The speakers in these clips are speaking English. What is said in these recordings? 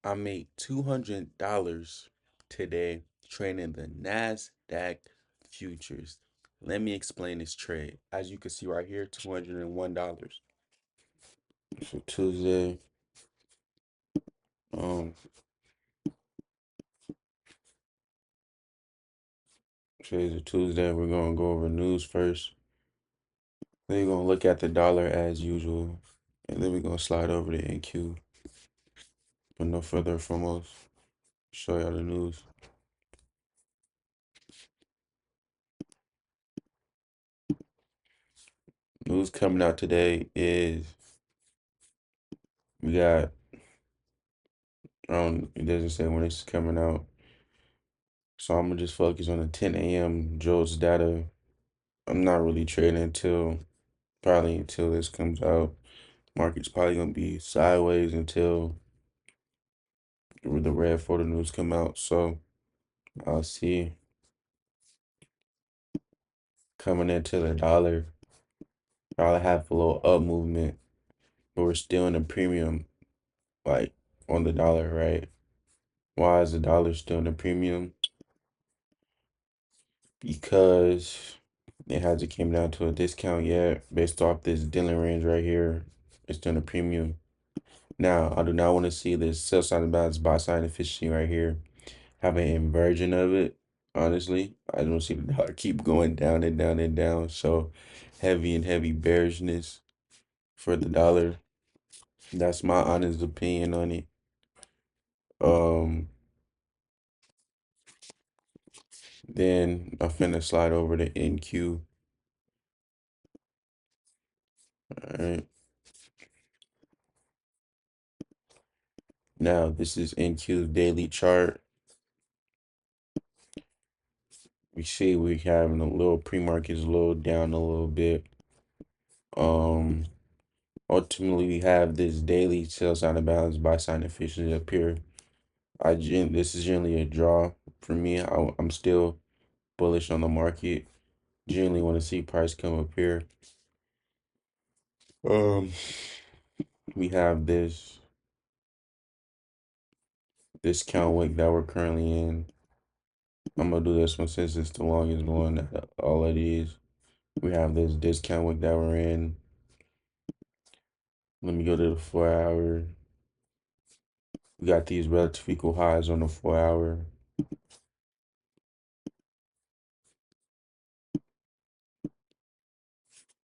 I made $200 today trading the NASDAQ futures. Let me explain this trade. As you can see right here, $201. So Tuesday, um, today's a Tuesday. We're gonna go over news first. Then we're gonna look at the dollar as usual, and then we're gonna slide over to NQ. But no further from us, show y'all the news. News coming out today is we got it doesn't say when it's coming out. So I'm gonna just focus on the 10 a.m. JOLTS data. I'm not really trading until this comes out. Market's probably gonna be sideways until the red photo news come out. So I'll see. Coming into the dollar, probably have a little up movement, but we're still in a premium, like on the dollar, right? Why is the dollar still in a premium? Because it hasn't came down to a discount yet, based off this dealing range right here. It's still in a premium. Now, I do not want to see this sell side imbalance, buy side efficiency right here have an inversion of it. Honestly, I don't see the dollar keep going down and down and down. So heavy bearishness for the dollar. That's my honest opinion on it. Um, then I'm finna slide over to NQ. All right. Now this is NQ's daily chart. We see we having a little pre-market is a little down a little bit. Um, Ultimately we have this daily sell sign of balance buy sign efficiency up here. This is generally a draw for me. I'm still bullish on the market. Generally want to see price come up here. Um, we have this discount wick that we're currently in. I'm gonna do this one since it's the longest one. All it is. We have this discount wick that we're in. Let me go to the 4 hour. We got these relative equal highs on the 4 hour.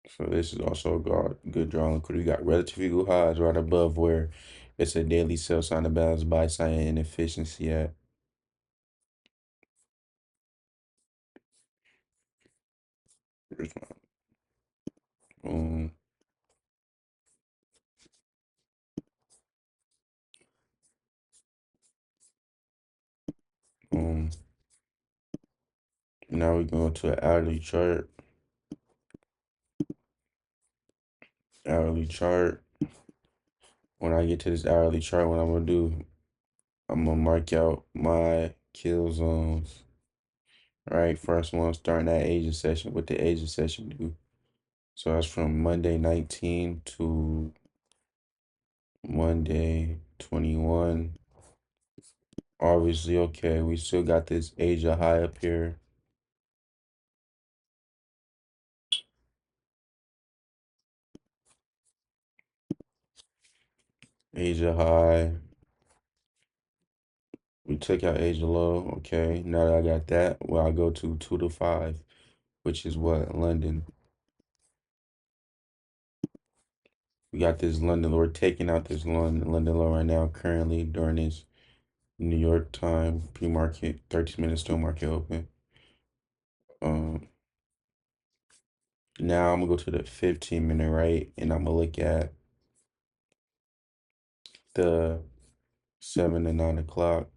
So this is also a good draw liquidity. We got relative equal highs right above where it's a daily sell sign of balance, buy sign inefficiency at. Where's my, um, now we're going to an hourly chart. Hourly chart. When I get to this hourly chart, what I'm gonna do, I'm gonna mark out my kill zones. All right, first one starting that Asia session. What the Asia session do? So that's from Monday 19 to Monday 21. Obviously, okay, we still got this Asia high up here. Asia high. We took out Asia low. Okay, now that I got that, well, I go to 2 to 5, which is what? London. We got this London. We're taking out this London low right now, currently during this New York time pre-market, 13 minutes still market open. Um, Now I'm gonna go to the 15-minute right, and I'm gonna look at the 7 to 9 o'clock.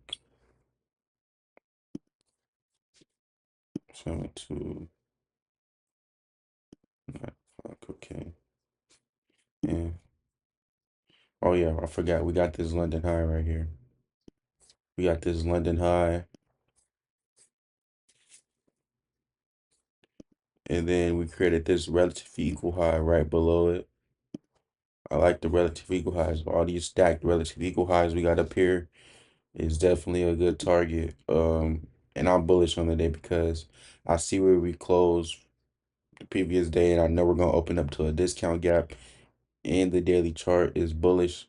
7 to 9 o'clock. Okay. Yeah. Oh yeah, I forgot. We got this London high right here. We got this London high, and then we created this relative equal high right below it. I like the relative equal highs. All these stacked relative equal highs we got up here. is definitely a good target. And I'm bullish on the day because I see where we closed the previous day, and I know we're gonna open up to a discount gap. And the daily chart is bullish.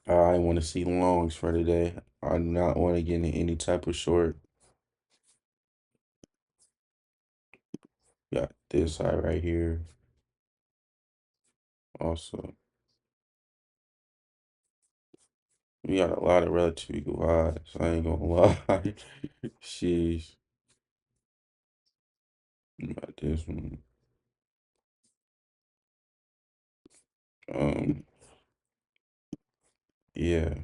I want to see longs for today. I do not want to get in any type of short. Got this side right here. Also, we got a lot of relative equal highs. I ain't gonna lie. Sheesh. Got this one. Um, yeah.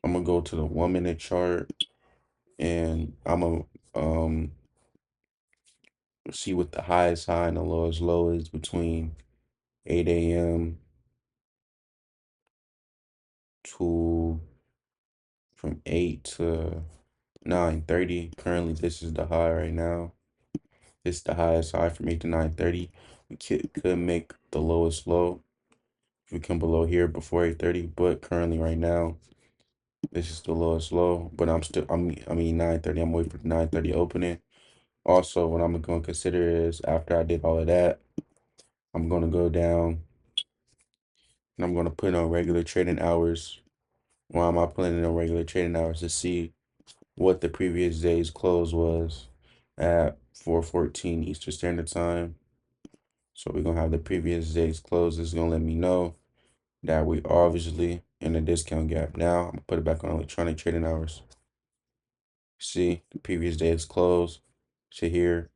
I'm gonna go to the 1 minute chart and I'm gonna see what the highest high and the lowest low is between 8 a.m. to from 8 to 9:30. Currently, this is the high right now. This is the highest high from 8 to 9:30. We could make the lowest low if we come below here before 8:30, but currently right now, this is the lowest low. But I mean 9:30. I'm waiting for the 9:30 opening. Also, what I'm gonna consider is after I did all of that, I'm gonna go down and I'm gonna put on regular trading hours. Why am I putting on regular trading hours? To see what the previous day's close was at 4:14 Eastern Standard Time. So we're gonna have the previous day's close. This is gonna let me know that we obviously in a discount gap. Now I'm gonna put it back on electronic trading hours. See the previous day's close. Shit here.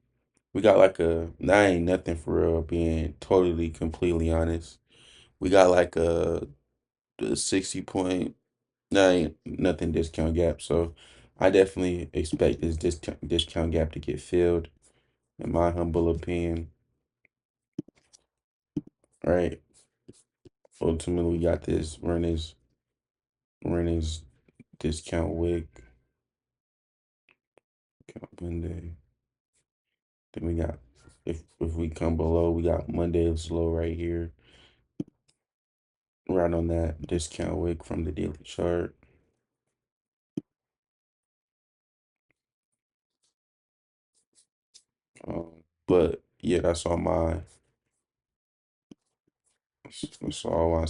We got like that ain't nothing for real, being totally completely honest. We got like the 60 point, that ain't nothing discount gap. So I definitely expect this discount gap to get filled, in my humble opinion. Right. Ultimately we got this Renner's discount wick. Count Monday. Then we got if we come below, we got Monday's low right here. Right on that discount wick from the daily chart. But yeah, that's all I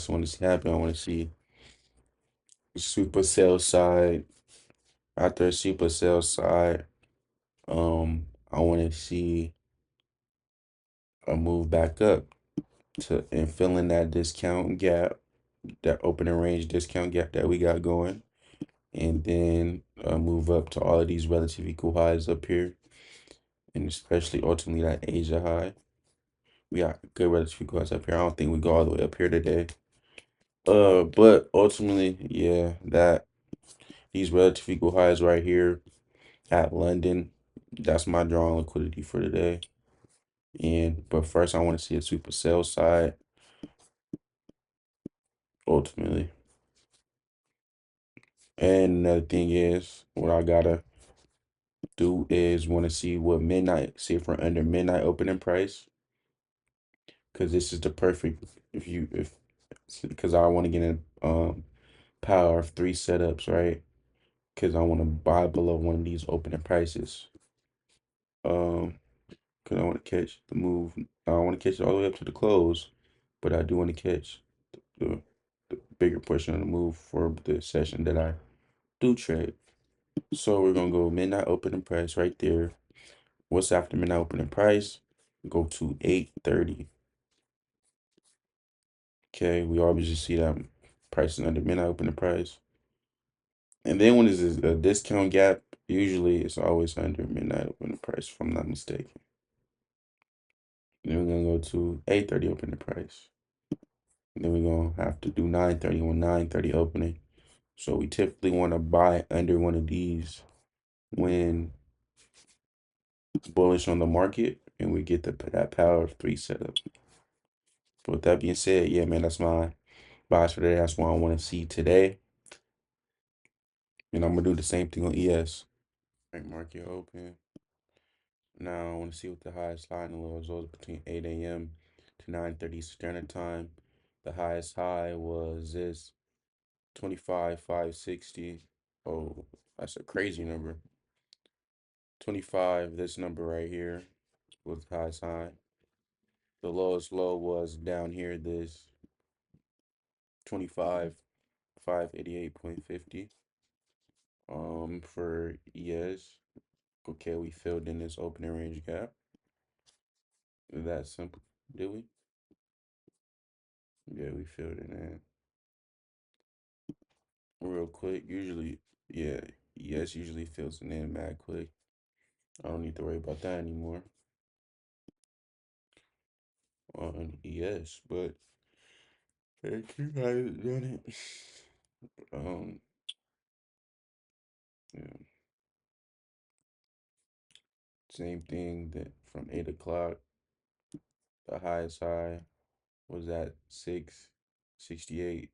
want to see happen. I want to see super sell side. After a super sell side, I want to see a move back up to and fill in that discount gap, that opening range discount gap that we got going, and then move up to all of these relative equal highs up here, and especially ultimately that Asia high. We got good relative equal highs up here. I don't think we go all the way up here today. But ultimately, yeah, that these relative equal highs right here at London, that's my drawing liquidity for today. And but first, I want to see a super sell side ultimately. And another thing is, what I gotta do is want to see what midnight, see if we're under midnight opening price, because this is the perfect if because I want to get in power of three setups, right? Because I want to buy below one of these opening prices. Because I want to catch the move. I don't want to catch it all the way up to the close, but I do want to catch the, the bigger portion of the move for the session that I do trade. So we're gonna go midnight opening price right there. What's after midnight opening price? Go to 8:30. Okay, we obviously see that price is under midnight opening price. And then when there's a discount gap, usually it's always under midnight opening price, if I'm not mistaken. Then we're gonna go to 8:30 opening price. Then we're gonna have to do 9:30 on 9:30 opening. So we typically want to buy under one of these when bullish on the market and we get that power of three setup. But with that being said, yeah, man, that's my buys for today. That's what I want to see today. And I'm gonna do the same thing on ES. Right, market open. Now I want to see what the highest high and the lowest was between 8 a.m. to 9:30 Standard Time. The highest high was this 25, 560. Oh, that's a crazy number. 25, this number right here was the highest high. The lowest low was down here, this 25, 588.50. For ES, okay, we filled in this opening range gap. That simple, did we? Yeah, we filled it in real quick. Usually, yeah, ES usually fills it in mad quick. I don't need to worry about that anymore on ES, but thank you guys done it. Um, yeah, same thing that from 8 o'clock, the highest high was at 668.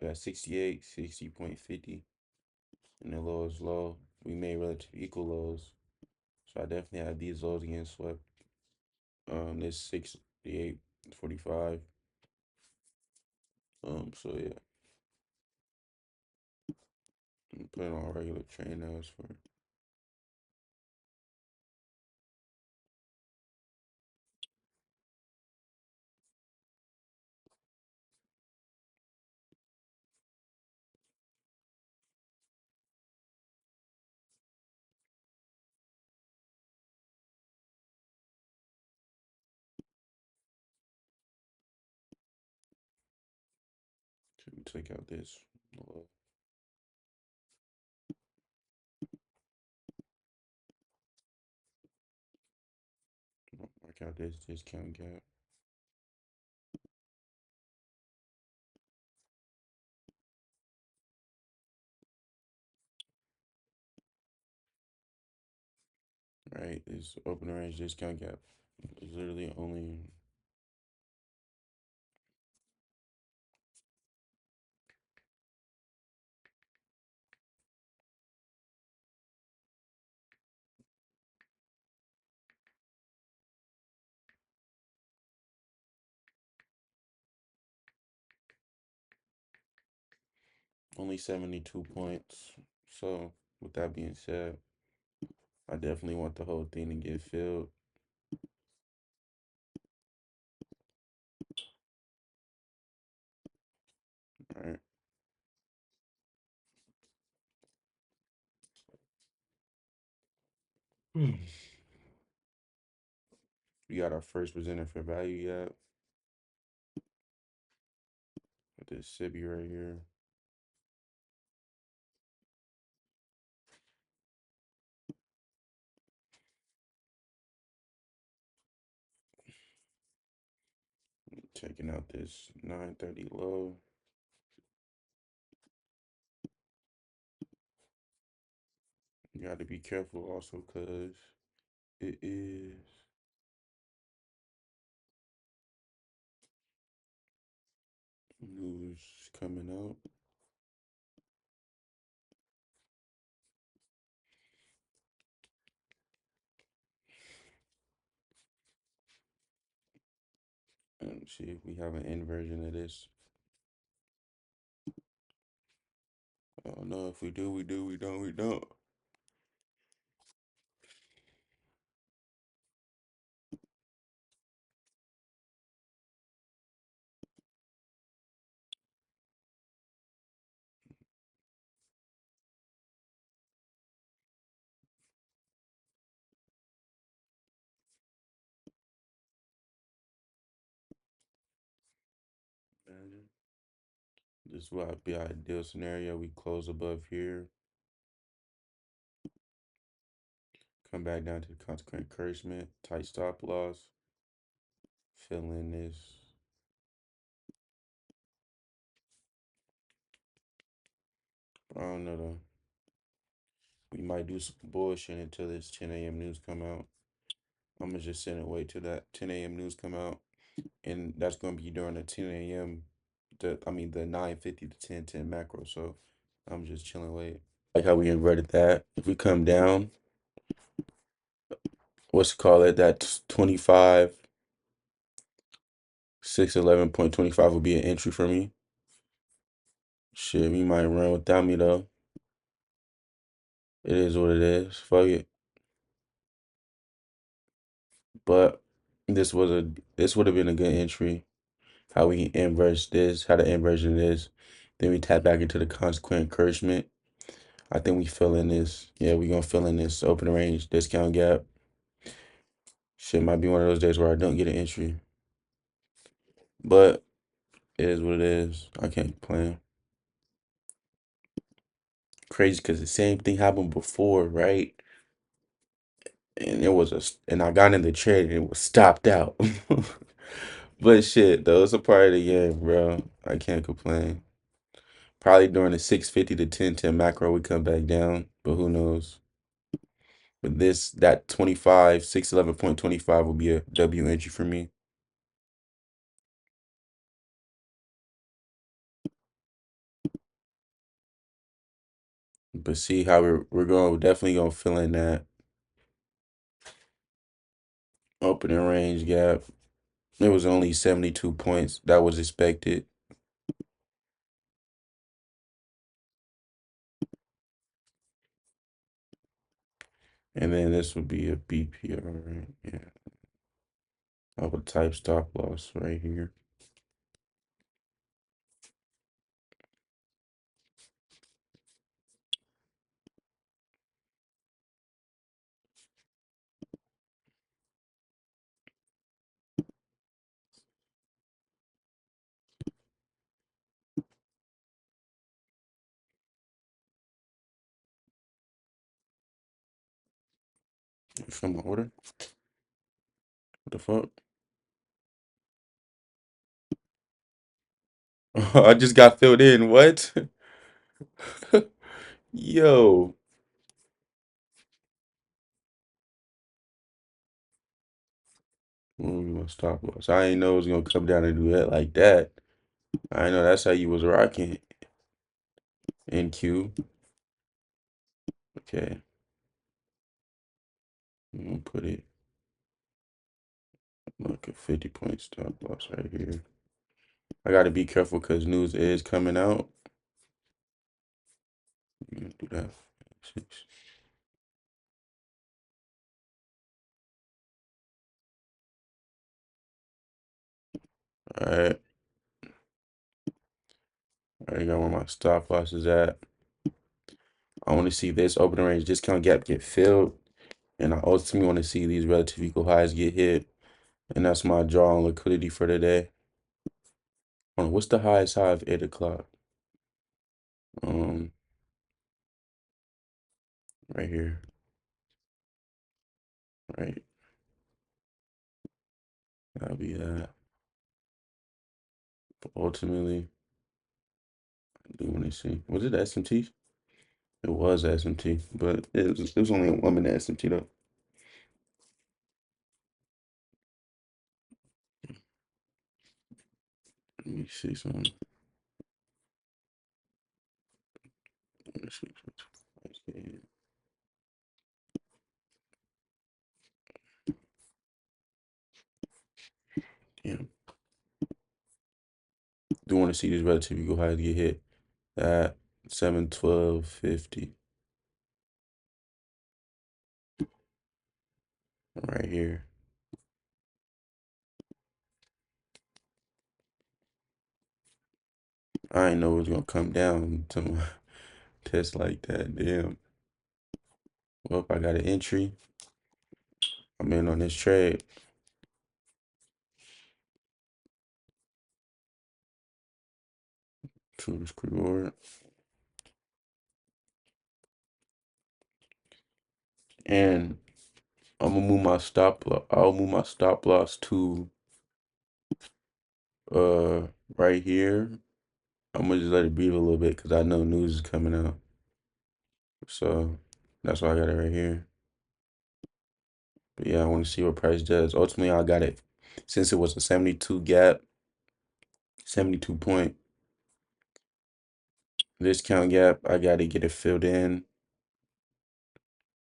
At 68, 60.50, and the lowest low. We made relative equal lows. So I definitely have these lows getting swept. This 68.45. So yeah, I'm putting on regular train hours for to take out this low. Mark out this discount gap. Right, this open range discount gap is literally only. Only 72 points. So, with that being said, I definitely want the whole thing to get filled. All right. We got our first presenter for value yet. With this Sibi right here. Checking out this 930 low. You got to be careful also because it is news coming out. And see if we have an inversion of this. I don't know if we do, we do, we don't, we don't. Imagine. This would be our ideal scenario. We close above here, come back down to the consequent encouragement, tight stop loss, fill in this. I don't know though. We might do some bullshit until this 10 a.m. news come out. I'm gonna just sit and wait till that 10 a.m. news come out, and that's gonna be during the 10 a.m. The 9:50 to 10:10 macro. So I'm just chilling, wait. Like how we inverted that. If we come down, what's it call it? That 25, 611.25 will be an entry for me. Shit, you might run without me though. It is what it is. Fuck it. But this would have been a good entry. How we can inverse this, how the inversion is. Then we tap back into the consequent encouragement. I think we fill in this. Yeah, we gonna fill in this open range discount gap. Shit might be one of those days where I don't get an entry. But it is what it is. I can't complain. Crazy because the same thing happened before, right? And and I got in the trade and it was stopped out. But shit, though, it's a part of the game, bro. I can't complain. Probably during the 650 to 1010 macro, we come back down, but who knows? But that 25, 611.25 will be a W entry for me. But see how we're definitely gonna fill in that opening range gap. It was only 72 points. That was expected. And then this would be a BPR, right? Yeah. I would type stop loss right here. You feel my order? What the fuck? I just got filled in. What? Yo. My stop loss. I ain't know it was gonna come down and do that like that. I know that's how you was rocking. NQ. Okay. I'm gonna put it like a 50 point stop loss right here. I gotta be careful because news is coming out. You can do that. Six. All right. I already got where my stop loss is at. I want to see this opening range discount gap get filled. And I ultimately want to see these relative equal highs get hit. And that's my draw on liquidity for today. What's the highest high of 8 o'clock? Um, right here. Right. That'll be that. But ultimately, I do want to see. Was it SMT? It was SMT, but it was only a 1 minute SMT though. Let me see something. Let me see. Yeah. Do want to see these relative equal highs get hit at 712.50 right here. I didn't know it was gonna come down to my test like that. Damn. Well, I got an entry. I'm in on this trade. True risk reward. And I'm gonna move my stop loss. I'll move my stop loss to uh right here. I'm gonna just let it breathe a little bit because I know news is coming out. So that's why I got it right here. But yeah, I want to see what price does. Ultimately, I got it since it was a 72 gap, 72 point discount gap. I got to get it filled in.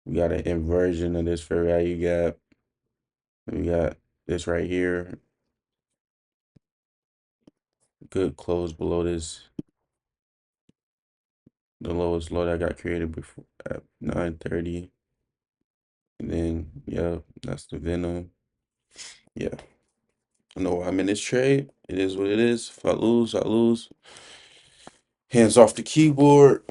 We got an inversion of this fair value gap. We got this right here. Good close below this The lowest low that got created before at 9:30. And then, yeah, that's the Venom. Yeah. I know I'm in this trade. It is what it is. If I lose, I lose. Hands off the keyboard.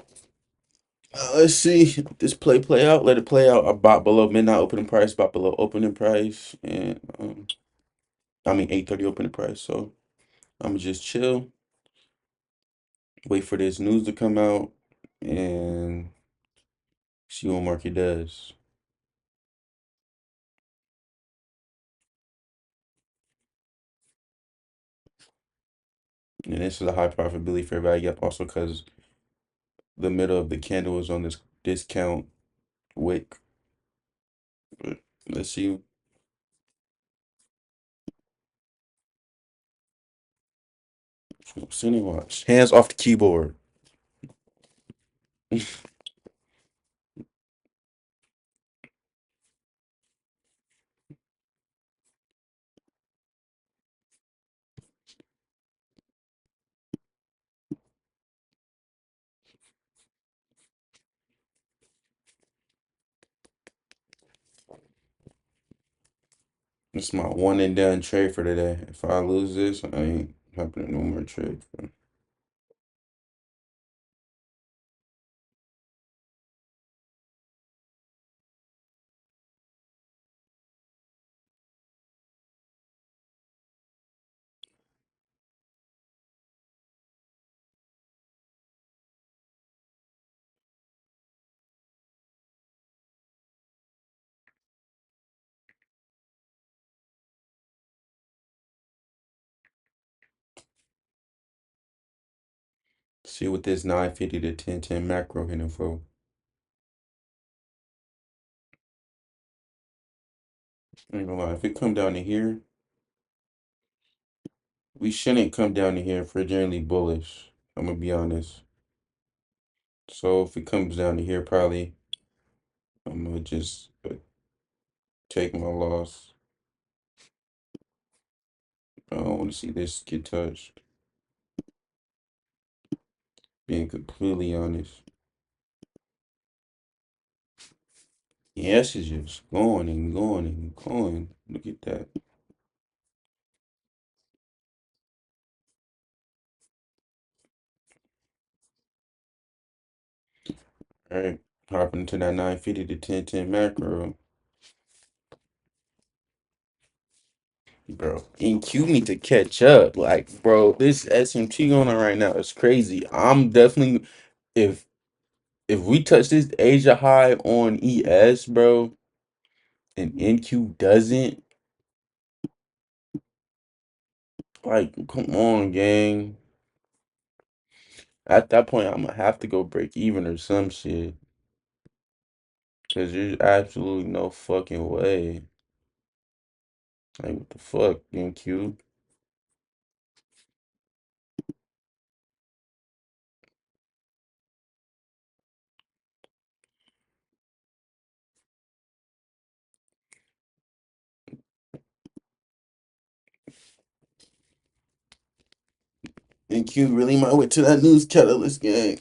Let's see this play out. Let it play out. I bought below midnight opening price, bought below opening price, and I mean 8:30 opening price. So I'm gonna just chill, wait for this news to come out, and see what market does. And this is a high profitability fair value gap also because the middle of the candle is on this discount wick. But let's see. Cine watch. Hands off the keyboard. It's my one and done trade for today. If I lose this, I ain't happening no more trades, bro. See what this 950 to 1010 macro hitting for. I ain't gonna lie, if it come down to here, we shouldn't come down to here for generally bullish. I'm gonna be honest. So if it comes down to here, probably I'm gonna just take my loss. I don't want to see this get touched. Being completely honest. Yes, it's just going and going and going. Look at that. All right, hopping into that 950 to 1010 macro. Bro, NQ need to catch up. Like, bro, this SMT going on right now is crazy. I'm definitely if we touch this Asia high on ES, bro, and NQ doesn't, like, come on, gang. At that point, I'm gonna have to go break even or some shit. Cause there's absolutely no fucking way. Like, what the fuck, NQ? NQ really might wait to that news catalyst, gang.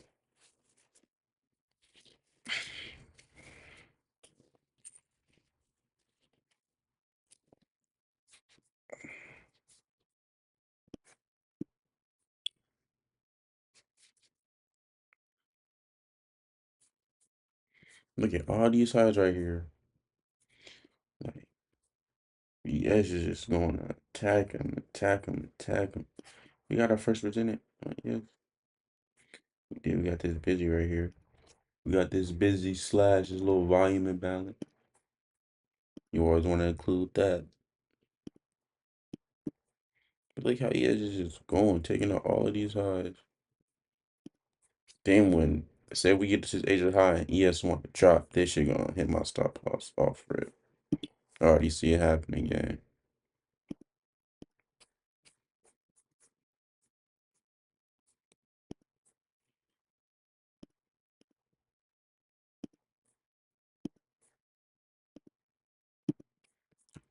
Look at all these highs right here. Like, ES is just going to attack him, attack him, attack him. We got our first presented. Yes, we did. We got this busy right here. We got this busy slash this little volume imbalance. You always want to include that. But look how ES is just going, taking out all of these highs. Then when say we get to this Asia high and ES want to drop, this shit gonna hit my stop loss off rip. I already see it happening, gang.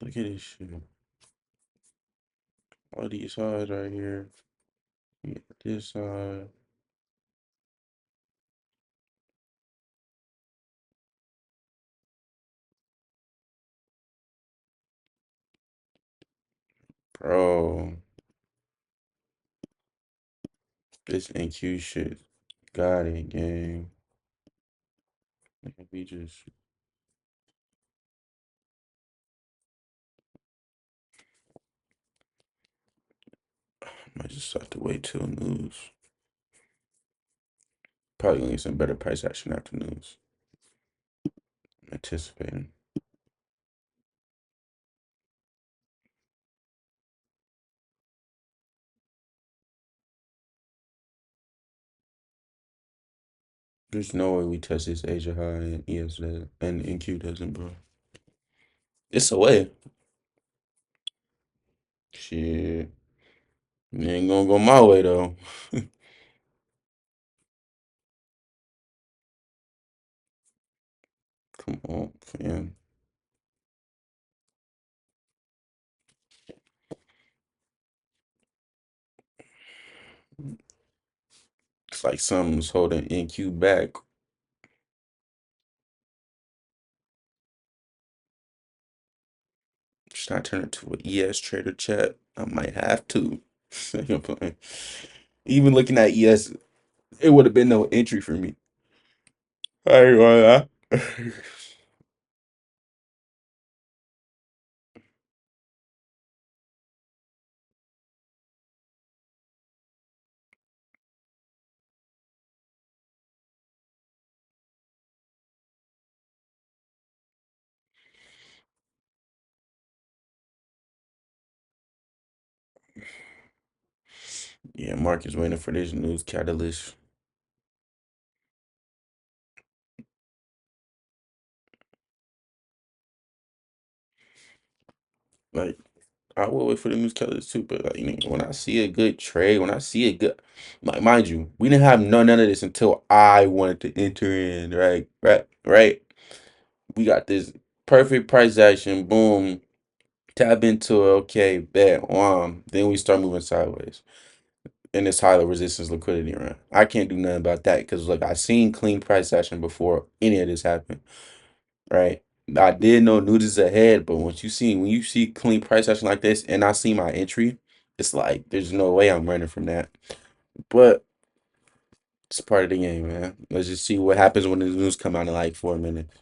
Look at this shit. All these highs right here. Yeah, this side. Bro, this NQ shit. Got it, gang. We just might just have to wait till news. Probably gonna get some better price action after news. I'm anticipating. There's no way we touch this Asia high and ES does and NQ doesn't, bro. It's a way. Shit. It ain't gonna go my way though. Come on, fam. It's like something's holding NQ back. Should I turn it to an ES trader chat? I might have to. Even looking at ES, it would have been no entry for me. I ain't gonna lie. Yeah, Mark is waiting for this news catalyst. Like, I will wait for the news catalyst too, but like, when I see a good trade, when I see a good, like, mind you, we didn't have none of this until I wanted to enter in, right, right, right. We got this perfect price action, boom, tap into it, okay, bet, then we start moving sideways in this high resistance liquidity run. I can't do nothing about that because like I seen clean price action before any of this happened, right? I did know news is ahead, but when you see clean price action like this and I see my entry, it's like there's no way I'm running from that. But it's part of the game, man. Let's just see what happens when the news come out in like 4 minutes.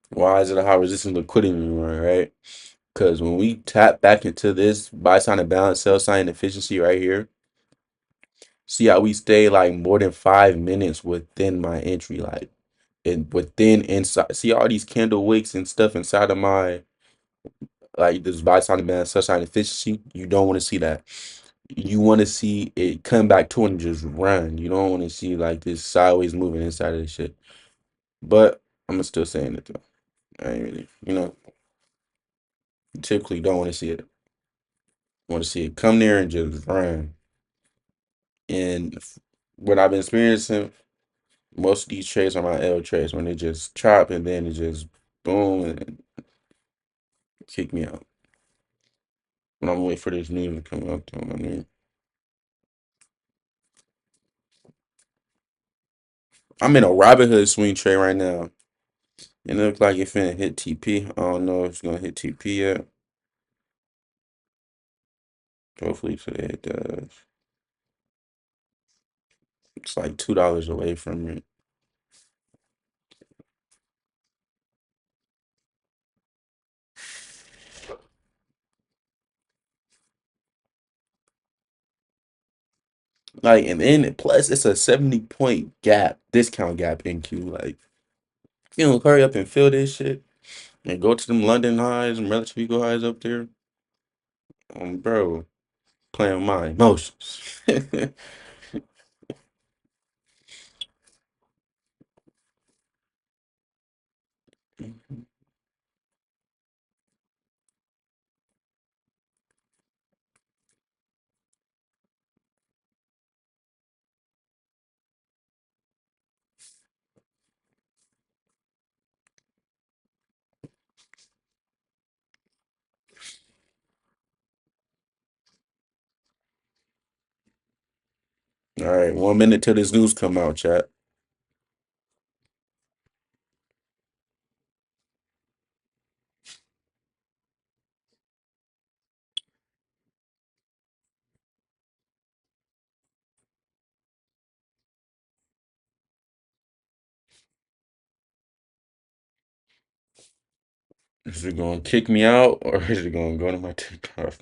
Why is it a high resistance liquidity run, right? Because when we tap back into this buy sign and balance, sell sign efficiency right here, see how we stay like more than 5 minutes within my entry, like and within inside. See all these candle wicks and stuff inside of my like this buy sign and balance, sell sign efficiency. You don't want to see that. You want to see it come back to and just run. You don't want to see like this sideways moving inside of this shit. But I'm still saying it though. I ain't really, typically don't want to see it. Want to see it come there and just run. And what I've been experiencing, most of these trades are my L trades when they just chop and then it just boom and kick me out. When I'm waiting for this news to come up, I mean, I'm in a Robinhood swing trade right now. It looks like it's finna hit TP. I don't know if it's gonna hit TP yet. Hopefully today it does. It's like $2 away from it. Like, and then plus it's a 70-point gap, discount gap in Q. Like, you know, hurry up and fill this shit and go to them London highs and relative equal highs up there. Bro, playing with my emotions. All right, 1 minute till this news come out, chat. Is it gonna kick me out or is it gonna go to my TikTok?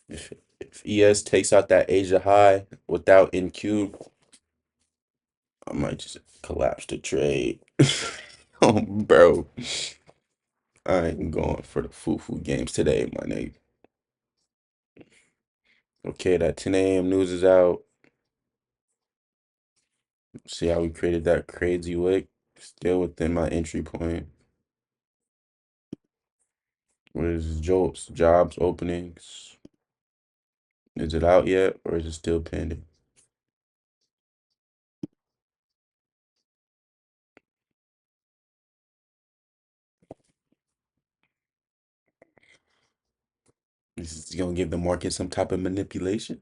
If ES takes out that Asia high without NQ, I might just collapse the trade. Oh, bro. I ain't going for the foo-foo games today, my nigga. Okay, that 10 a.m. news is out. See how we created that crazy wick? Still within my entry point. What is Jolts? Jobs openings. Is it out yet or is it still pending? Is this gonna give the market some type of manipulation?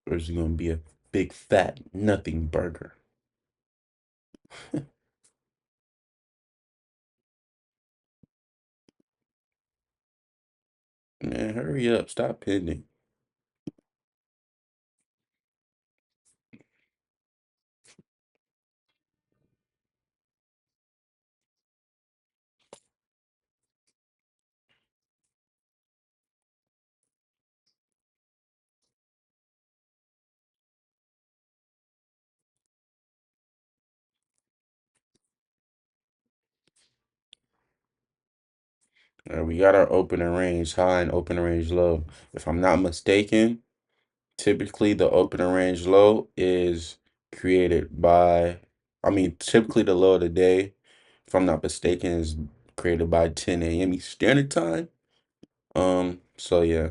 Or is it gonna be a big fat nothing burger? Man, hurry up. Stop pending. We got our opening range high and opening range low. If I'm not mistaken, typically the opening range low is created by, typically the low of the day, if I'm not mistaken, is created by 10 a.m. Eastern Standard Time. So yeah.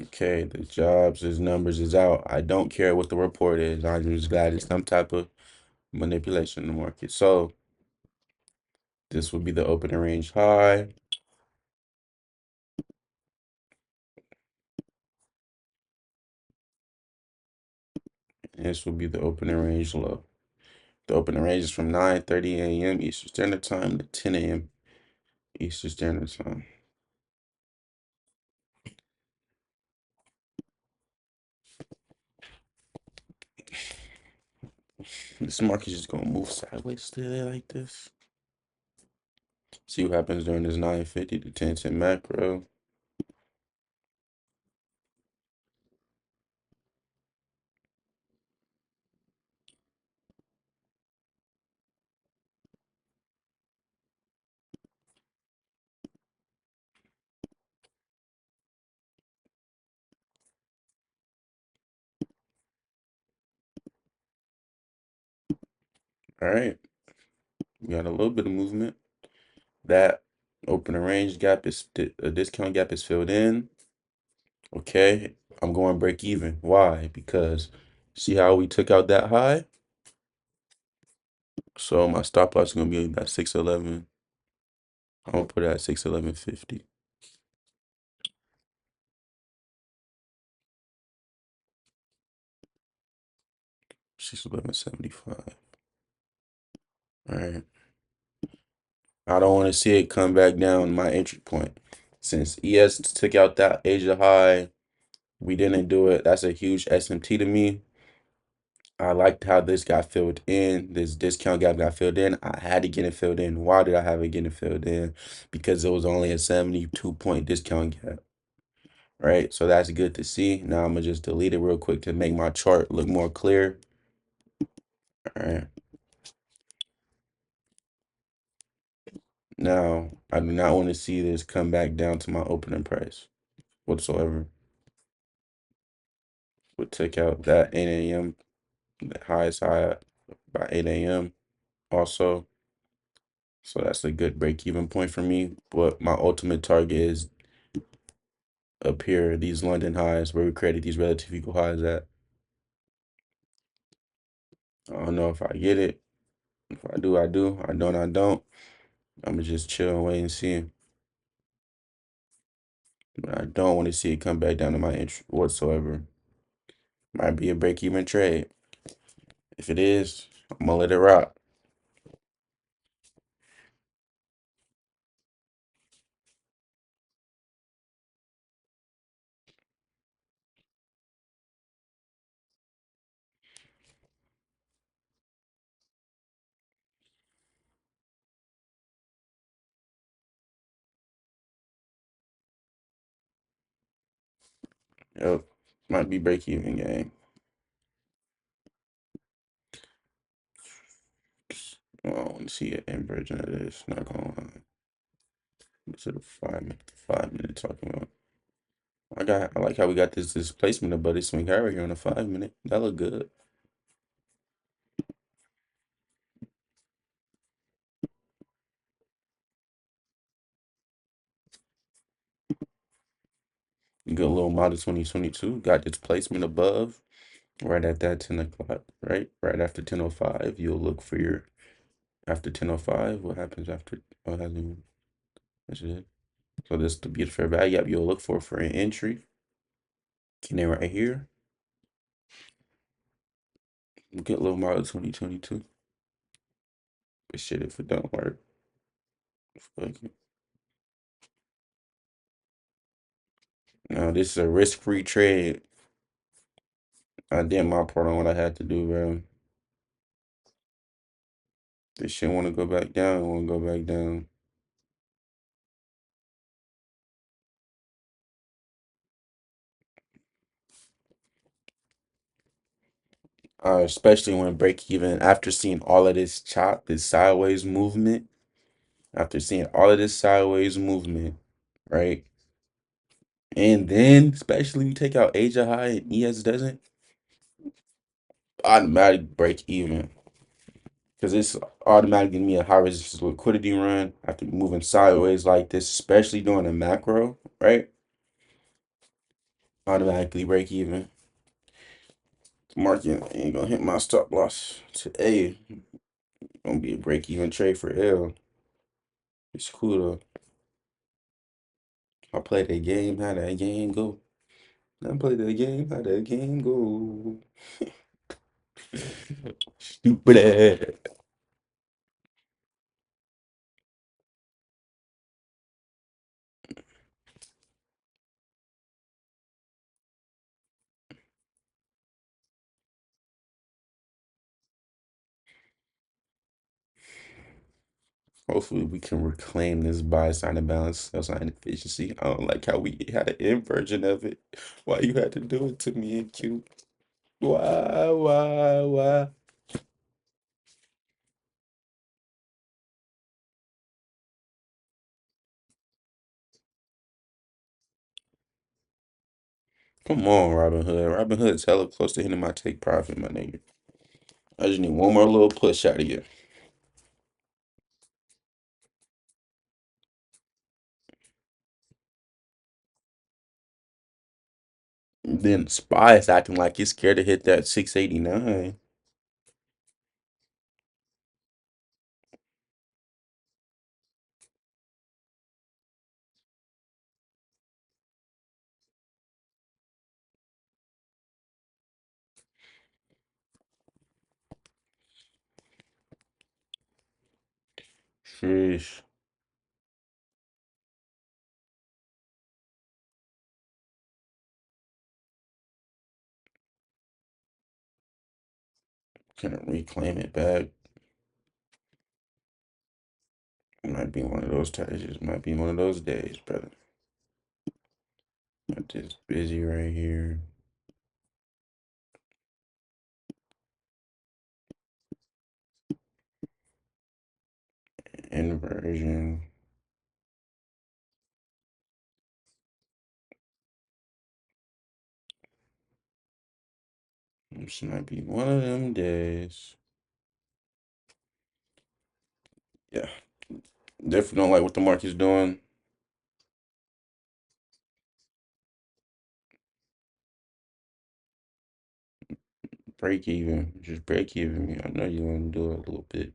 Okay, the jobs, his numbers is out. I don't care what the report is. I'm just glad it's some type of manipulation in the market. So this would be the opening range high. And this will be the opening range low. The opening range is from 9:30 a.m. Eastern Standard Time to 10 a.m. Eastern Standard Time. This market is just gonna move sideways today like this. See what happens during this 9:50 to 10-10 macro. All right, we got a little bit of movement. That opening range gap is a discount gap is filled in. Okay, I'm going break even. Why? Because see how we took out that high? So my stop loss is gonna be at 611. I'm gonna put it at 611.50. 611.75. All right. I don't want to see it come back down my entry point. Since ES took out that Asia high, we didn't do it. That's a huge SMT to me. I liked how this got filled in. This discount gap got filled in. I had to get it filled in. Why did I have it getting filled in? Because it was only a 72-point discount gap. Right? So that's good to see. Now I'm gonna just delete it real quick to make my chart look more clear. All right. Now I do not want to see this come back down to my opening price whatsoever. We'll take out that 8 a.m. the highest high by 8 a.m. also. So that's a good break-even point for me. But my ultimate target is up here, these London highs where we created these relative equal highs at. I don't know if I get it. If I do, I do. I don't, I don't. I'm gonna just chill and wait and see. But I don't want to see it come back down to my interest whatsoever. Might be a break-even trade. If it is, I'm gonna let it rock. Yep. Might be break-even game. I don't want to see an inversion of this. Not gonna lie. To the 5 minute talking about. I like how we got this displacement of buddy swing high right here on the 5 minute. That look good. Good little model 2022. Got displacement above. Right at that 10 o'clock. Right after 10:05. You'll look for your after 10:05. What happens after hasn't that's it. So this to be the fair value gap you'll look for an entry. And then right here. Get little model 2022. But shit if it don't work. Fuck it. No, this is a risk-free trade. I did my part on what I had to do, bro. This shit want to go back down. Want to go back down. Especially when break even after seeing all of this chop, this sideways movement. After seeing all of this sideways movement, right? And then, especially you take out Asia High and ES doesn't, automatic break even. Because it's automatically giving me a high resistance liquidity run after moving sideways like this, especially during a macro, right? Automatically break even. Market ain't gonna hit my stop loss today. Gonna be a break even trade for L. It's cool though. I play that game, how that game go. I play that game, how that game go. Stupid ass. Hopefully we can reclaim this buy sign and balance, sell sign efficiency. I don't like how we had an inversion of it. Why you had to do it to me and Q? Why? Come on, Robin Hood. Robin Hood's hella close to hitting my take profit, my nigga. I just need one more little push out of you. Then Spy is acting like he's scared to hit that 689. Sheesh. Can reclaim it back. It might be one of those times. It might be one of those days, brother. I'm just busy right here. Inversion. This might be one of them days. Yeah. Definitely don't like what the market's doing. Break even. Just break even. I know you want to do it a little bit.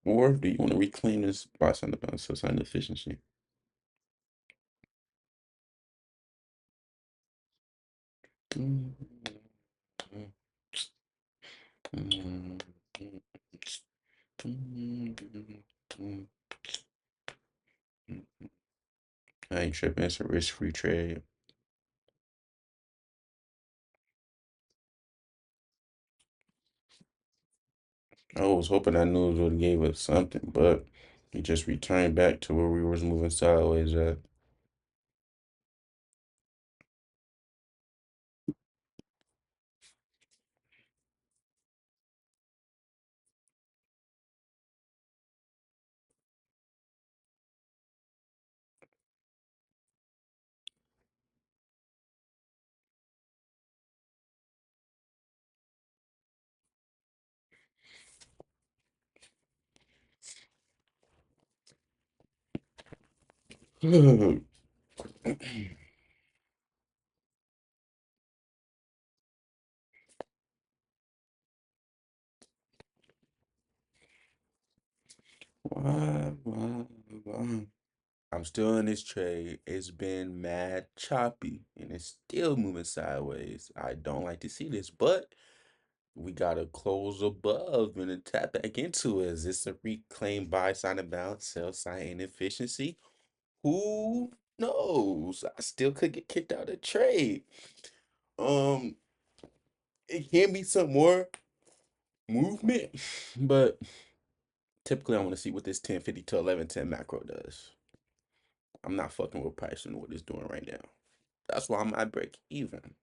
Or do you want to reclaim this by sign about sign efficiency? I ain't tripping. It's a risk-free trade. I was hoping that news would have gave us something, but we just returned back to where we was moving sideways at. Why? I'm still in this trade. It's been mad choppy and it's still moving sideways. I don't like to see this, but we gotta close above and then tap back into it. Is this a reclaim buy sign of balance, sell sign inefficiency? Who knows? I still could get kicked out of trade. Um, it can be some more movement, but typically I want to see what this 1050 to 1110 macro does. I'm not fucking with pricing what it's doing right now. That's why I might break even.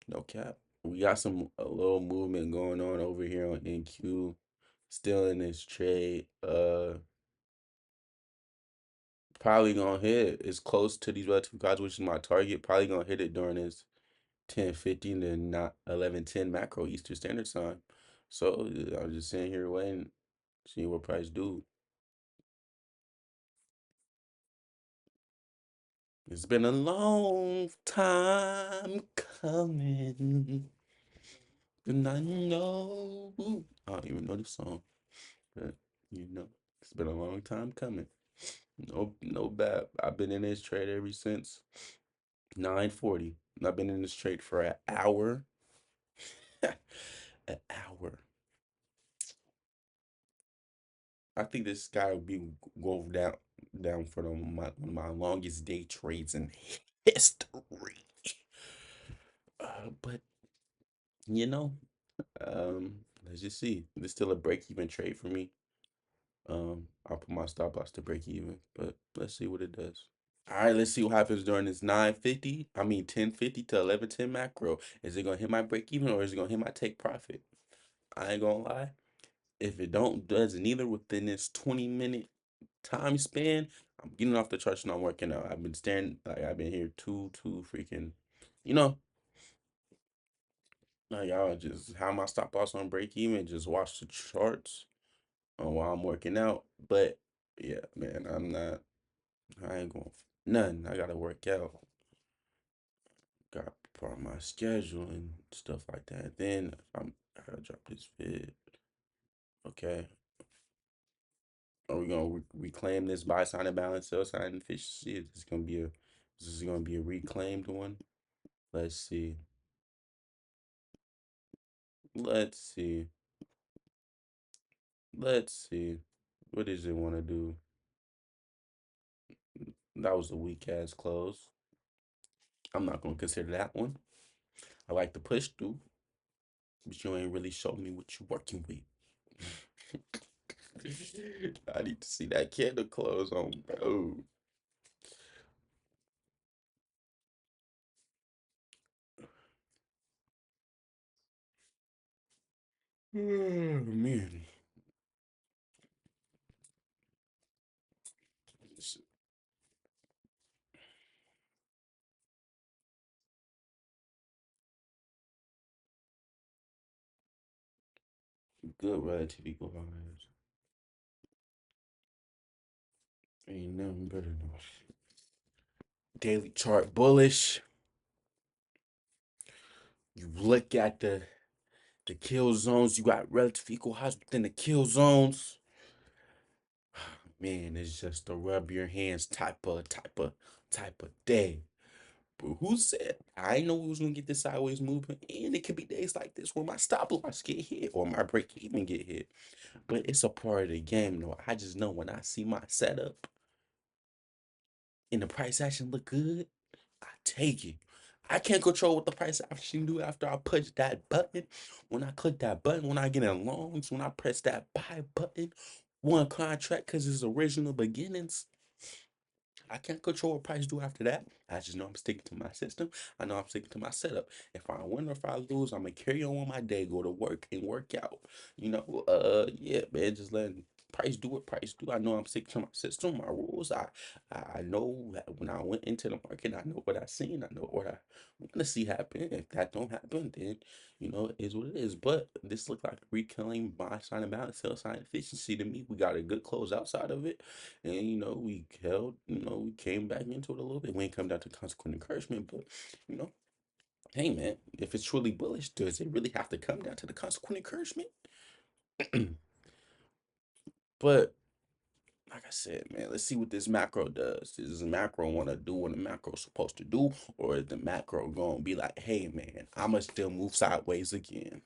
No cap. We got a little movement going on over here on NQ. Still in this trade. Probably gonna hit. It's close to these relative cards, which is my target. Probably gonna hit it during this 10:50 to not 11:10 macro Eastern Standard Time. So I'm just sitting here waiting, seeing what price do. It's been a long time coming, and I know. I don't even know the song, but you know, it's been a long time coming. No bad. I've been in this trade ever since 9:40. I've been in this trade for an hour. An hour. I think this guy will be go down for one of my longest day trades in history. But you know, let's just see. It's still a break even trade for me. I'll put my stop loss to break even, but let's see what it does. All right, let's see what happens during this 9:50. I mean 10:50 to 11:10 macro. Is it gonna hit my break even or is it gonna hit my take profit? I ain't gonna lie. If it don't does neither within this 20-minute time span, I'm getting off the charts and I'm working out. I've been staring like I've been here too freaking, you know, like y'all just have my stop loss on break even, just watch the charts while I'm working out. But yeah, man, I ain't going for nothing. I gotta work out. Got part of my schedule and stuff like that. Then I gotta drop this vid. Okay. Are we gonna reclaim this buy sign and balance, sell sign and efficiency? Is this gonna be a reclaimed one? Let's see. Let's see. Let's see. What does it want to do? That was a weak ass close. I'm not gonna consider that one. I like the push through, but you ain't really showing me what you're working with. I need to see that candle close on, bro. Oh, man. good relative equalizer. Ain't nothing better than daily chart bullish. You look at the kill zones. You got relative equal highs within the kill zones. Man, it's just a rub your hands type of day. But who said I know we was gonna get this sideways movement? And it could be days like this where my stop loss get hit or my break even get hit. But it's a part of the game, though. I just know when I see my setup and the price action look good, I take it. I can't control what the price action do after I push that button. When I click that button, when I get in longs, when I press that buy button, one contract because it's original beginnings. I can't control what price do after that. I just know I'm sticking to my system. I know I'm sticking to my setup. If I win or if I lose, I'm gonna carry on with my day, go to work and work out. Yeah, man, just letting price do what price do. I know I'm sticking to my system, my rules. I know that when I went into the market, I know what I seen. I know what I want to see happen. If that don't happen, then it is what it is. But this looked like a reclaim buy sign and balance, sell sign efficiency to me. We got a good close outside of it. And we held, we came back into it a little bit. We ain't come down to consequent encouragement, but you know, hey man, if it's truly bullish, does it really have to come down to the consequent encouragement? But like I said, man, let's see what this macro does. Does the macro want to do what the macro's supposed to do, or is the macro gonna be like, hey man, I'ma still move sideways again?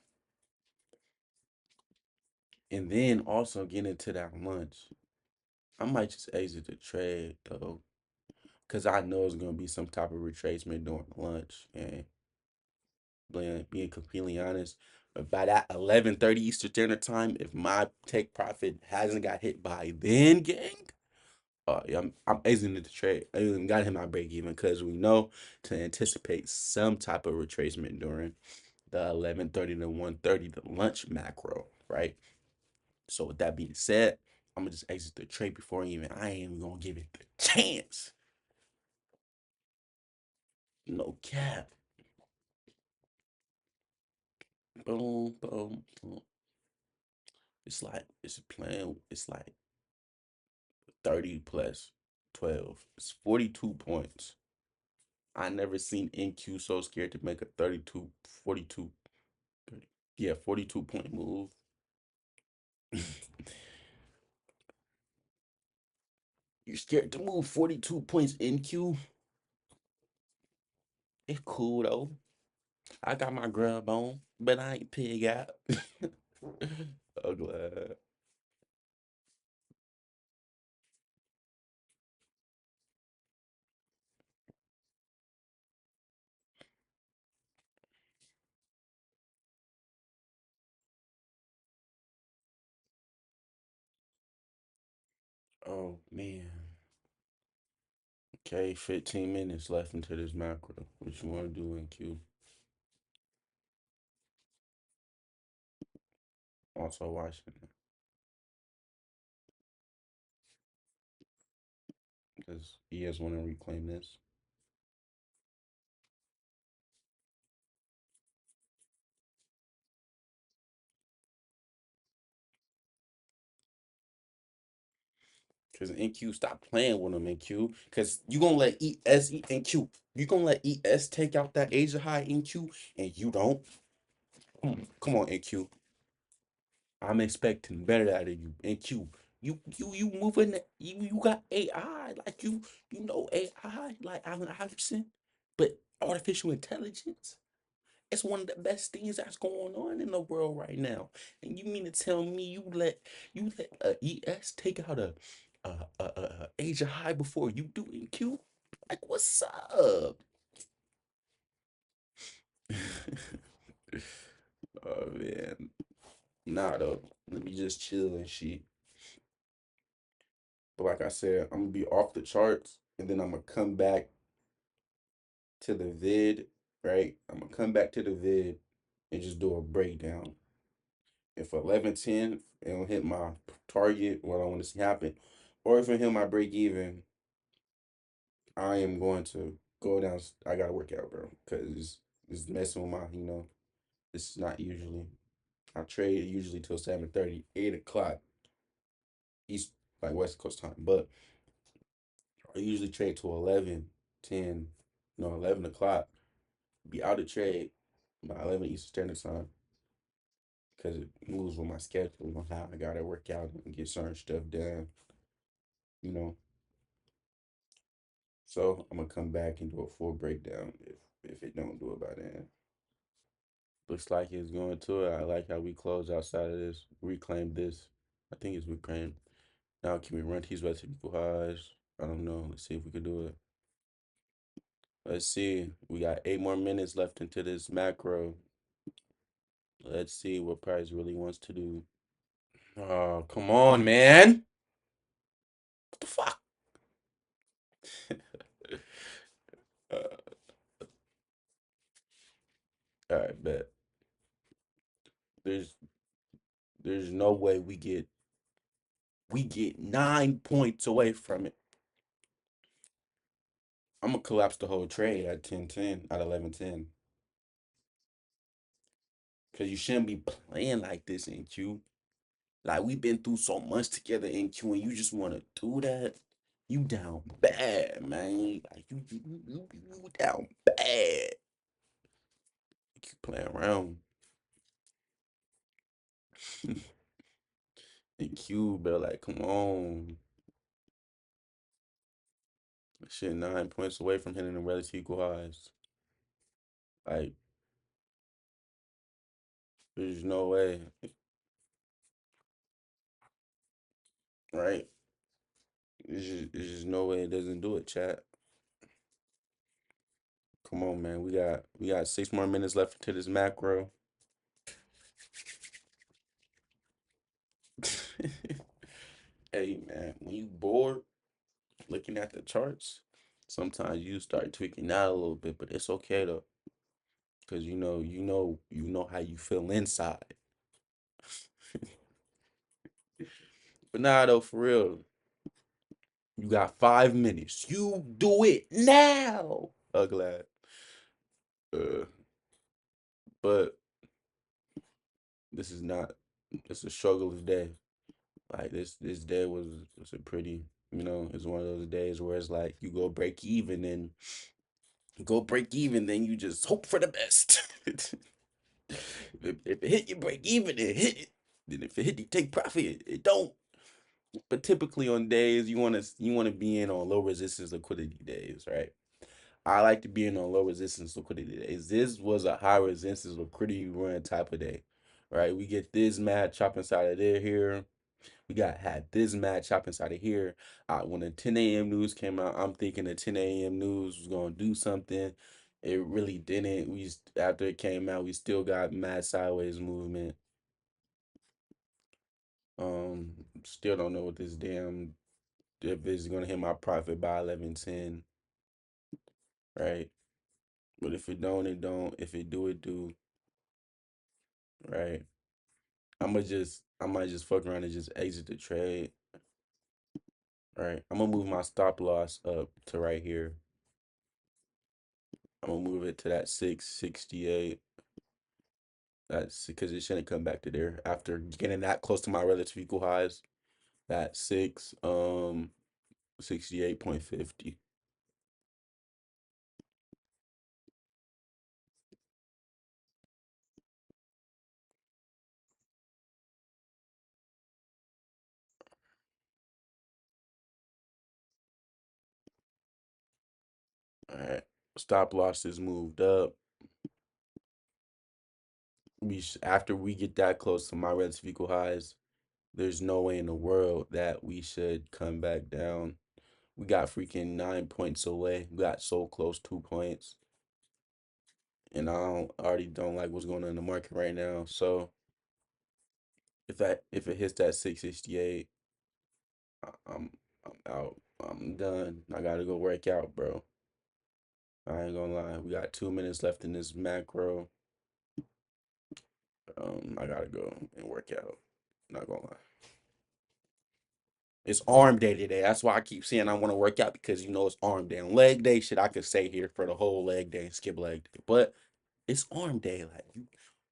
And then also get into that lunch. I might just exit the trade though, because I know it's gonna be some type of retracement during lunch. And being completely honest, by that 11:30 Eastern Standard Time, if my take profit hasn't got hit by then, gang, yeah, I'm exiting the trade. I even got him my break even because we know to anticipate some type of retracement during the 11:30 to 1:30, the lunch macro, right? So with that being said, I'm gonna just exit the trade before I ain't even gonna give it the chance. No cap. Boom, boom, boom. It's playing. It's like 30 plus 12. It's 42 points. I never seen NQ so scared to make a 32, 42, 30. Yeah, 42-point move. You're scared to move 42 points NQ? It's cool though. I got my grub on, but I ain't pig out. I'm glad. Oh man. Okay, 15 minutes left into this macro. What you want to do, NQ? Also watching it because he has want to reclaim this. Because NQ stop playing with him, NQ. Because you gonna let ES eat NQ. You gonna let ES take out that Asia high NQ and you don't? Come on, NQ. I'm expecting better out of you, NQ. You moving you got AI like you know AI like Allen Iverson, but artificial intelligence. It's one of the best things that's going on in the world right now. And you mean to tell me you let ES take out a Asia high before you do NQ? Like what's up? Oh man, nah though. Let me just chill and shit. But like I said, I'm gonna be off the charts, and then I'm gonna come back to the vid. Right, I'm gonna come back to the vid and just do a breakdown. If 11:10 it don't hit my target, what I want to see happen, or if it hit my break even, I am going to go down. I gotta work out, bro, because it's messing with my. This is not usually. I trade usually till 7:30, 8 o'clock East, like West Coast time. But I usually trade till 11, 10, no, 11 o'clock. Be out of trade by 11 Eastern Standard Time because it moves with my schedule on how I gotta work out and get certain stuff done, you know. So I'm gonna come back and do a full breakdown if it don't do it by then. Looks like it's going to it. I like how we close outside of this, reclaim this. I think it's reclaimed. Now can we run these vertical highs? I don't know. Let's see if we can do it. Let's see. We got 8 more minutes left into this macro. Let's see what Price really wants to do. Oh, come on, man. What the fuck? uh, all right, bet. There's there's no way we get 9 points away from it. I'm gonna collapse the whole trade at 10-10, at 11-10. Cause you shouldn't be playing like this in Q. Like we've been through so much together in Q, and you just want to do that. You down bad, man. Like you down bad. You keep playing around in Q, bro. Like, come on. Shit, 9 points away from hitting the relative equal highs. Like, there's no way, right? There's just no way it doesn't do it, chat. Come on, man. We got 6 more minutes left into this macro. Hey, man, when you bored looking at the charts, sometimes you start tweaking out a little bit, but it's okay though, because you know how you feel inside. But nah, though, for real, you got 5 minutes. You do it now. I'm glad. Uh, but this is not. It's a struggle's day. Like this day was a pretty. It's one of those days where it's like you go break even, then you just hope for the best. If it hit, you break even, it hit it. Then if it hit, you take profit. It don't. But typically on days you wanna be in on low resistance liquidity days, right? I like to be in on low resistance liquidity days. This was a high resistance liquidity run type of day, right? We get this match chop inside of there here. We had this match chop inside of here. When the 10 a.m. news came out, I'm thinking the 10 a.m. news was gonna do something. It really didn't. After it came out, we still got mad sideways movement. Still don't know what this damn if it's gonna hit my profit by 11-10, right? But if it don't, it don't. If it do, it do, right? I might just fuck around and just exit the trade, right? I'm gonna move my stop loss up to right here. I'm gonna move it to that 668. That's because it shouldn't come back to there after getting that close to my relative equal highs. That 68.50. All right. Stop losses moved up. After we get that close to my relative equal highs, there's no way in the world that we should come back down. We got freaking 9 points away. We got so close, 2 points. And already don't like what's going on in the market right now. So if it hits that 668, I'm I'm out. I'm done. I gotta go work out, bro. I ain't gonna lie. We got 2 minutes left in this macro. I gotta go and work out. Not gonna lie. It's arm day today. That's why I keep saying I want to work out because it's arm day. On leg day, shit, I could stay here for the whole leg day and skip leg day. But it's arm day. Like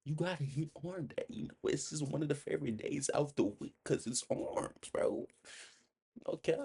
You gotta hit arm day. You know, this is one of the favorite days of the week because it's arms, bro. Okay.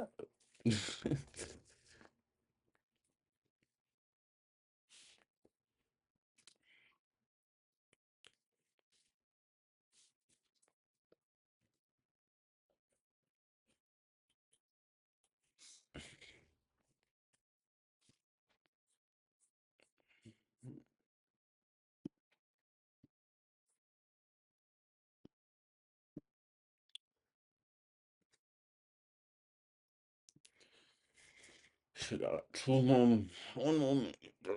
Shit, got two more, one more minute, bro.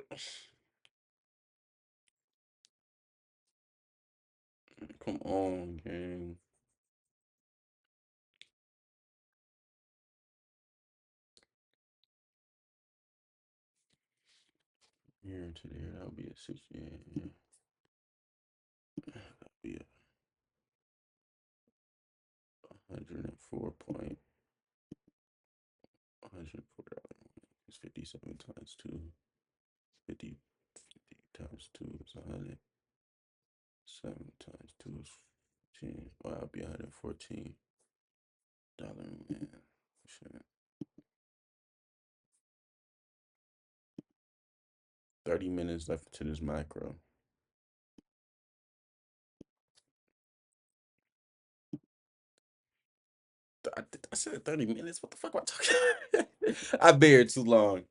Come on, gang. Here to there, that'll be a six. Yeah, yeah. That'll be a 104 point. $104. It's 57 times two. 50, 50 times two is 100. 7 times two is 14. Well, that'll be $114, man. Shit. 30 minutes left to this macro. I said 30 minutes. What the fuck am I talking? I bear too long.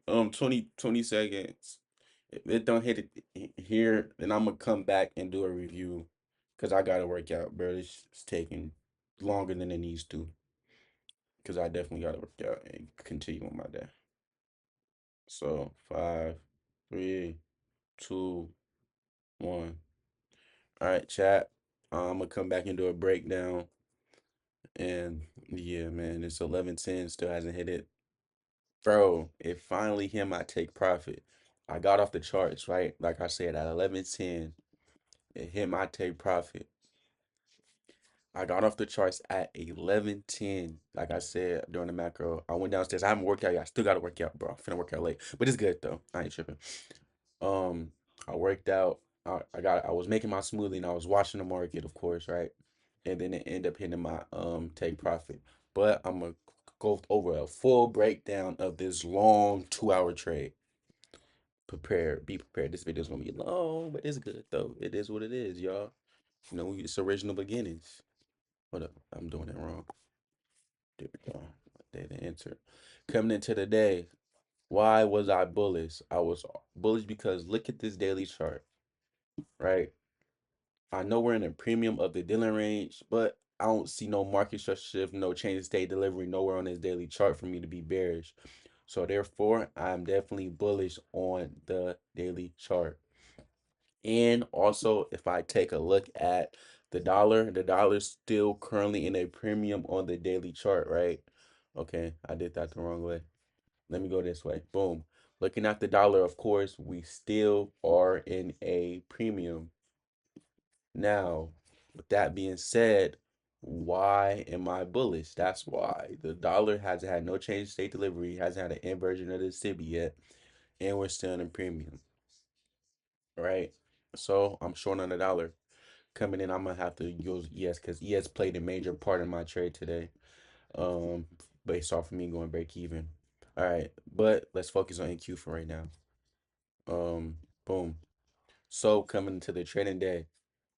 20 seconds. If it don't hit it here, then I'm gonna come back and do a review because I gotta work out, bro. It's taking longer than it needs to because I definitely gotta work out and continue on my day. So 5, 3, 2, 1. All right, chat. I'm gonna come back and do a breakdown. And yeah, man, it's 11:10. Still hasn't hit it. Bro, it finally hit my take profit. I got off the charts, right? Like I said, at 11:10, it hit my take profit. I got off the charts at 11:10. Like I said during the macro, I went downstairs. I haven't worked out yet. I still gotta work out, bro. I'm finna work out late. But it's good though. I ain't tripping. Um, I worked out. I was making my smoothie and I was watching the market, of course, right? And then it ended up hitting my take profit. But I'm gonna go over a full breakdown of this long 2 hour trade. Be prepared. This video is gonna be long, but it's good though. It is what it is, y'all. You know, it's original beginnings. Hold up, I'm doing it wrong. There we go. Data enter. Coming into the day, why was I bullish? I was bullish because look at this daily chart, right? I know we're in a premium of the Dylan range, but I don't see no market structure shift, no change in state delivery nowhere on this daily chart for me to be bearish. So therefore, I'm definitely bullish on the daily chart. And also, if I take a look at the dollar's still currently in a premium on the daily chart, right? Okay, I did that the wrong way. Let me go this way. Boom. Looking at the dollar, of course, we still are in a premium. Now, with that being said, why am I bullish? That's why the dollar hasn't had no change in state delivery, hasn't had an inversion of the SIB yet, and we're still in a premium, right? So I'm short on the dollar. Coming in, I'm gonna have to use ES because ES played a major part in my trade today. Um, Based off of me going break even. All right, but let's focus on NQ for right now. Um, Boom. So coming into the trading day,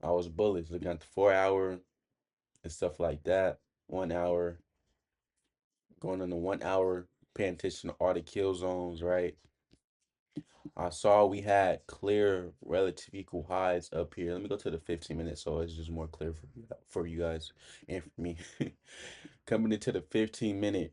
I was bullish, looking at the 4 hour and stuff like that. 1 hour, going on the 1 hour, paying attention to all the kill zones, right? I saw we had clear relative equal highs up here. Let me go to the 15 minutes so it's just more clear for you guys and for me. Coming into the 15-minute,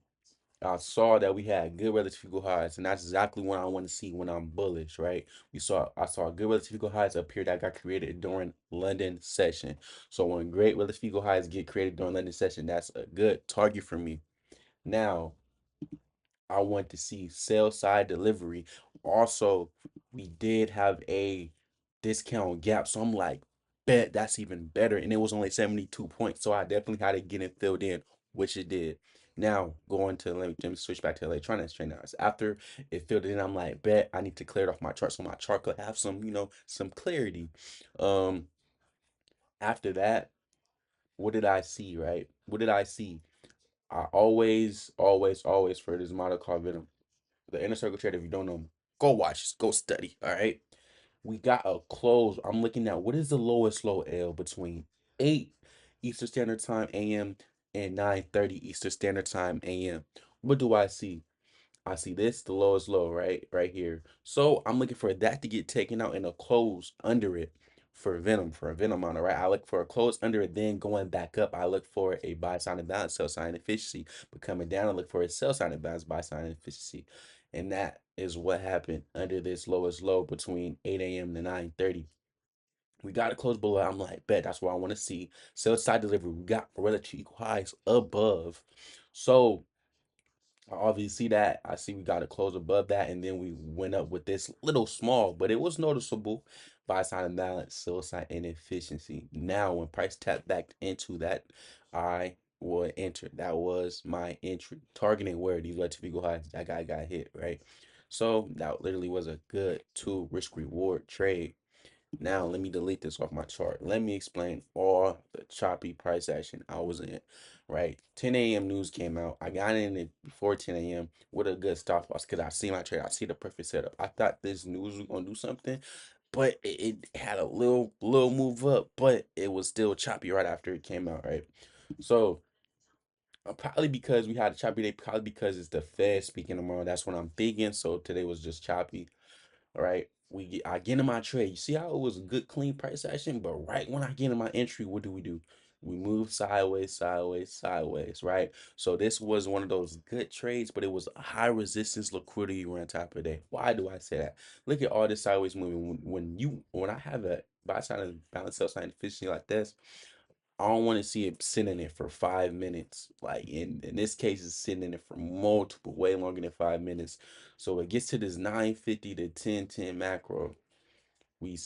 I saw that we had good relative equal highs, and that's exactly what I want to see when I'm bullish, right? I saw good relative equal highs up here that got created during London session. So when great relative equal highs get created during London session, that's a good target for me. Now, I want to see sell side delivery. Also, we did have a discount gap. So I'm like, bet that's even better. And it was only 72 points. So I definitely had to get it filled in, which it did. Now going to let me switch back to electronics trade now. So after it filled in, I'm like, bet I need to clear it off my chart so my chart could have some, some clarity. Um After that, what did I see, right? What did I see? I always for this model called Venom. The inner circle trader, if you don't know, go watch, go study. All right. We got a close. I'm looking at what is the lowest low L between 8 Eastern Standard Time AM and 9:30 Eastern Standard Time AM. What do I see? I see this, the lowest low, right here. So I'm looking for that to get taken out and a close under it for a Venom on it, right? I look for a close under it, then going back up. I look for a buy sign and balance, sell sign efficiency. But coming down, I look for a sell sign and balance, buy sign efficiency. And that is what happened under this lowest low between 8 a.m. to 9:30. We got to close below. I'm like, bet that's what I want to see. Sell side delivery. We got relative equal highs above. So I obviously see that. I see we got to close above that, and then we went up with this little small, but it was noticeable buy sign and balance, sell side inefficiency. Now, when price tapped back into that, I would enter. That was my entry, targeting where these relative equal highs that guy got hit, right? So that literally was a good two risk reward trade. Now, let me delete this off my chart. Let me explain all the choppy price action I was in, right? 10 a.m. news came out. I got in it before 10 a.m. with a good stop loss because I see my trade. I see the perfect setup. I thought this news was going to do something, but it had a little move up, but it was still choppy right after it came out, right? So, probably because we had a choppy day, probably because it's the Fed speaking tomorrow. That's what I'm thinking. So, today was just choppy. All right. I get in my trade. You see how it was a good clean price action, but right when I get in my entry, what do? We move sideways, sideways, sideways, right? So this was one of those good trades, but it was a high resistance liquidity run type of day. Why do I say that? Look at all this sideways moving. When I have a buy side and balance sell sign efficiency like this, I don't want to see it sitting in it for 5 minutes. Like in this case, it's sitting in it for multiple, way longer than 5 minutes. So it gets to this 950 to 1010 macro. We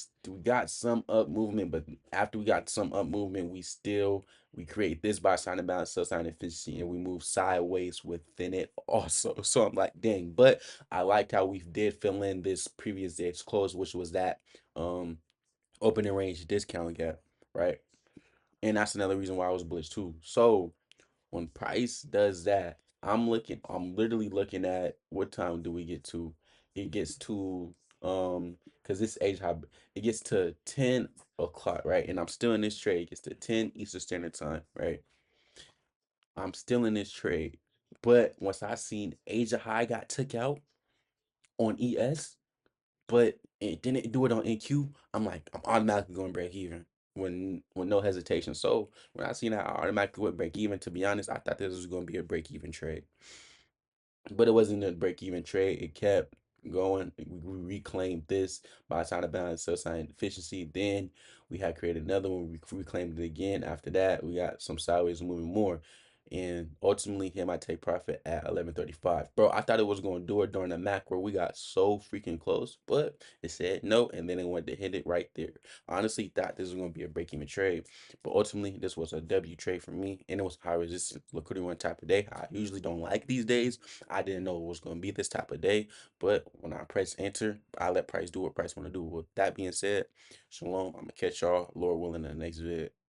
got some up movement, but after we got some up movement, we create this buy sign and balance, sell sign efficiency, and we move sideways within it also. So I'm like, dang, but I liked how we did fill in this previous day's close, which was that um opening range discount gap, right? And that's another reason why I was bullish too. So when price does that, I'm literally looking at what time do we get to? It gets to because this age high, it gets to 10 o'clock, right? And I'm still in this trade. It gets to 10 Eastern Standard Time, right? I'm still in this trade. But once I seen Asia high got took out on ES, but it didn't do it on NQ, I'm like, I'm automatically going break even with no hesitation. So when I seen that, I automatically went break even. To be honest, I thought this was going to be a break even trade, but it wasn't a break even trade. It kept going. We reclaimed this by trying to balance sell sign efficiency. Then we had created another one. We reclaimed it again. After that, we got some sideways moving more. And ultimately hit my take profit at 11:35. Bro, I thought it was going to do it during the macro. We got so freaking close, but it said no, and then it went to hit it right there. I honestly thought this was going to be a break-even trade, but ultimately this was a W trade for me, and it was high resistance liquidity one type of day. I usually don't like these days. I didn't know it was going to be this type of day, but when I press enter, I let price do what price want to do. With that being said, shalom. I'm gonna catch y'all, Lord willing, in the next vid.